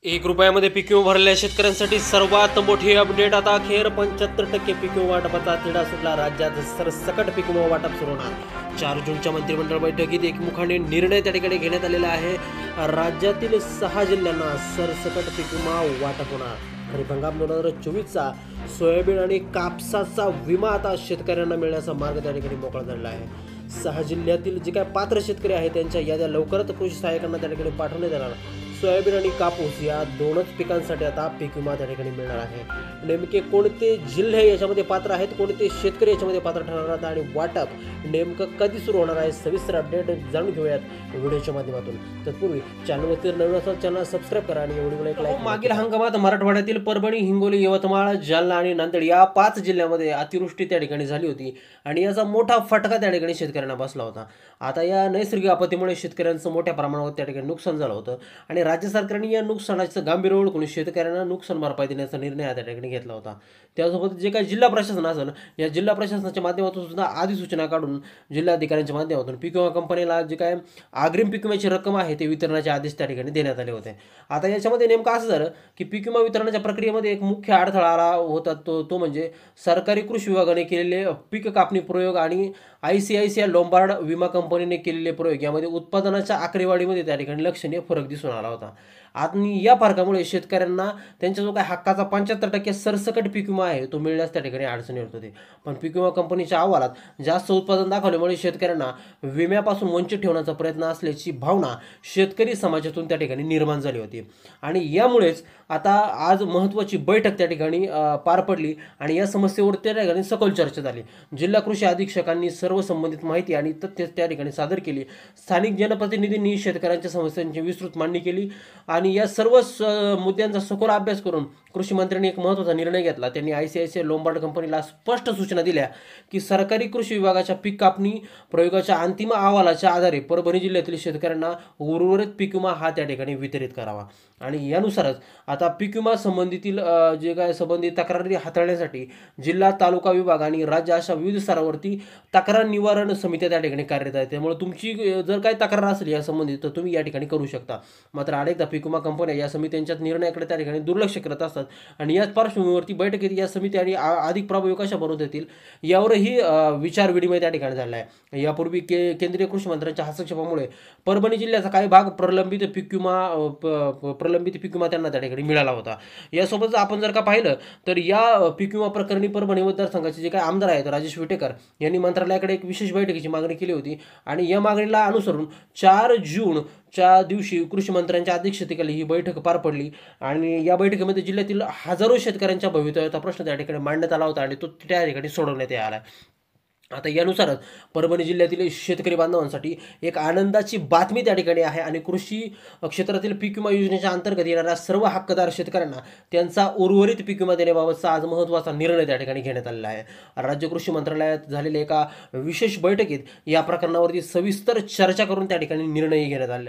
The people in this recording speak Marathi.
₹1 पीक विमा भरलेल्या शेतकऱ्यांसाठी सर्वात मोठी अपडेट. आता अखेर 75% पीक विमा वाटपाचा तिढा सुटला. राज्यात सरसकट पीक विमा वाटप सुरू होणार. 4 जूनच्या मंत्रिमंडळ बैठकीत एकमुखाने निर्णय त्या ठिकाणी घेण्यात आलेला आहे. राज्यातील 6 जिल्ह्यांना सरसकट पीक विमा वाटप होणार. खरीप हंगाम 2024चा सोयाबीन आणि कापसाचा विमा आता शेतकऱ्यांना मिळण्याचा मार्ग त्या ठिकाणी मोकळा झालेला आहे. 6 जिल्ह्यातील जे काय पात्र शेतकरी आहेत त्यांच्या याद्या लवकरच कृषी सहाय्यकांना त्या ठिकाणी पाठवण्यात येणार. सोयाबीन आणि कापूस या दोनच पिकांसाठी आता पीक विमा त्या ठिकाणी मिळणार आहे. नेमके कोणते जिल्हे याच्यामध्ये पात्र आहेत, कोणते शेतकरी याच्यामध्ये पात्र ठरणार आहेत आणि वाटप नेमकं कधी सुरू होणार आहे, सविस्तर अपडेट जाणून घेऊयात व्हिडिओच्या माध्यमातून. तत्पूर्वी चॅनलवरती नवीन असाल चॅनल सबस्क्राईब करा आणि व्हिडिओला एक लाईक. मागील हंगामात मराठवाड्यातील परभणी, हिंगोली, यवतमाळ, जालना आणि नांदेड या 5 जिल्ह्यांमध्ये अतिवृष्टी त्या ठिकाणी झाली होती आणि याचा मोठा फटका त्या ठिकाणी शेतकऱ्यांना बसला होता. आता या नैसर्गिक आपत्तीमुळे शेतकऱ्यांचं मोठ्या प्रमाणावर त्या ठिकाणी नुकसान झालं होतं आणि राज्य सरकारने या नुकसानाचं गांभीर्य ओळखून शेतकऱ्यांना नुकसान भरपाई देण्याचा निर्णय त्या ठिकाणी घेतला होता. त्यासोबत जे काही जिल्हा प्रशासन असेल या जिल्हा प्रशासनाच्या माध्यमातून सुद्धा अधिसूचना काढून जिल्हाधिकाऱ्यांच्या माध्यमातून पीक विमा कंपनीला जे काय अग्रिम पीक विम्याची रक्कम आहे ते वितरणाचे आदेश त्या ठिकाणी देण्यात आले होते. आता याच्यामध्ये नेमकं असं झालं की पीक विमा वितरणाच्या प्रक्रियेमध्ये एक मुख्य अडथळा आला होता. तो म्हणजे सरकारी कृषी विभागाने केलेले पीक कापणी प्रयोग आणि ICICI लोंबार्ड विमा कंपनीने केलेले प्रयोग यामध्ये उत्पादनाच्या आकडेवारीमध्ये त्या ठिकाणी लक्षणीय फरक दिसून आला होता. आणि या फरकामुळे शेतकऱ्यांना त्यांच्या जो काही हक्काचा 75% सरसकट पीक विमा आहे तो मिळण्यास त्या ठिकाणी अडचणी होत होती. पण पीक विमा कंपनीच्या अहवालात जास्त उत्पादन दाखवल्यामुळे शेतकऱ्यांना विम्यापासून वंचित ठेवण्याचा प्रयत्न असल्याची भावना शेतकरी समाजातून त्या ठिकाणी निर्माण झाली होती. आणि यामुळेच आता आज महत्त्वाची बैठक त्या ठिकाणी पार पडली आणि या समस्येवर त्या ठिकाणी सखोल चर्चा झाली. जिल्हा कृषी अधीक्षकांनी सर्व संबंधित माहिती आणि तथ्य त्या ठिकाणी सादर केली. स्थानिक जनप्रतिनिधींनी शेतकऱ्यांच्या समस्यांची विस्तृत मांडणी केली आणि या सर्व मुद्द्यांचा सखोल अभ्यास करून कृषी मंत्र्यांनी एक महत्त्वाचा निर्णय घेतला. त्यांनी ICICI लोंबार्ड कंपनीला स्पष्ट सूचना दिल्या की सरकारी कृषी विभागाच्या पीक कापणी प्रयोगाच्या अंतिम अहवालाच्या आधारे परभणी जिल्ह्यातील शेतकऱ्यांना उर्वरित पीक विमा हा त्या ठिकाणी वितरित करावा. आणि यानुसारच आता पीक विमा संबंधितील जे काय संबंधित तक्रारी हाताळण्यासाठी जिल्हा, तालुका विभाग आणि राज्य अशा विविध स्तरावरती तक्रार निवारण समित्या त्या ठिकाणी कार्यरत आहेत. त्यामुळे तुमची जर काही तक्रार असेल या संबंधित तर तुम्ही या ठिकाणी करू शकता. मात्र अनेकदा पीक विमा कंपन्या या समित्यांच्या निर्णयाकडे त्या ठिकाणी दुर्लक्ष करत असतात आणि याच पार्श्वभूमीवरती बैठकीत या समिती आणि अधिक प्रभावी कशा बनवता येतील यावरही विचार विनिमय त्या ठिकाणी झाला आहे. यापूर्वी केंद्रीय कृषी मंत्र्यांच्या हस्तक्षेपामुळे परभणी जिल्ह्याचा काही भाग प्रलंबित पीक विमा त्यांना त्या ठिकाणी मिळाला होता. यासोबतच आपण जर का पाहिलं तर या पीक विमा प्रकरणी परभणी मतदारसंघाचे जे काही आमदार आहेत राजेश विटेकर यांनी मंत्रालयाकडे एक विशेष बैठकीची मागणी केली होती आणि या मागणीला अनुसरून 4 जूनच्या दिवशी कृषी मंत्र्यांच्या अध्यक्षतेखाली ही बैठक पार पडली आणि या बैठकीमध्ये जिल्ह्यातील हजारो शेतकऱ्यांच्या भवितव्याचा प्रश्न त्या ठिकाणी मांडण्यात आला होता आणि तो त्या ठिकाणी सोडवण्यात आला. आता यानुसारच परभणी जिल्ह्यातील शेतकरी बांधवांसाठी एक आनंदाची बातमी त्या ठिकाणी आहे आणि कृषी क्षेत्रातील पीक विमा योजनेच्या अंतर्गत येणाऱ्या सर्व हक्कदार शेतकऱ्यांना त्यांचा उर्वरित पीक विमा देण्याबाबतचा आज महत्त्वाचा निर्णय त्या ठिकाणी घेण्यात आलेला आहे. राज्य कृषी मंत्रालयात झालेल्या एका विशेष बैठकीत या प्रकरणावरती सविस्तर चर्चा करून त्या ठिकाणी निर्णय घेण्यात आले.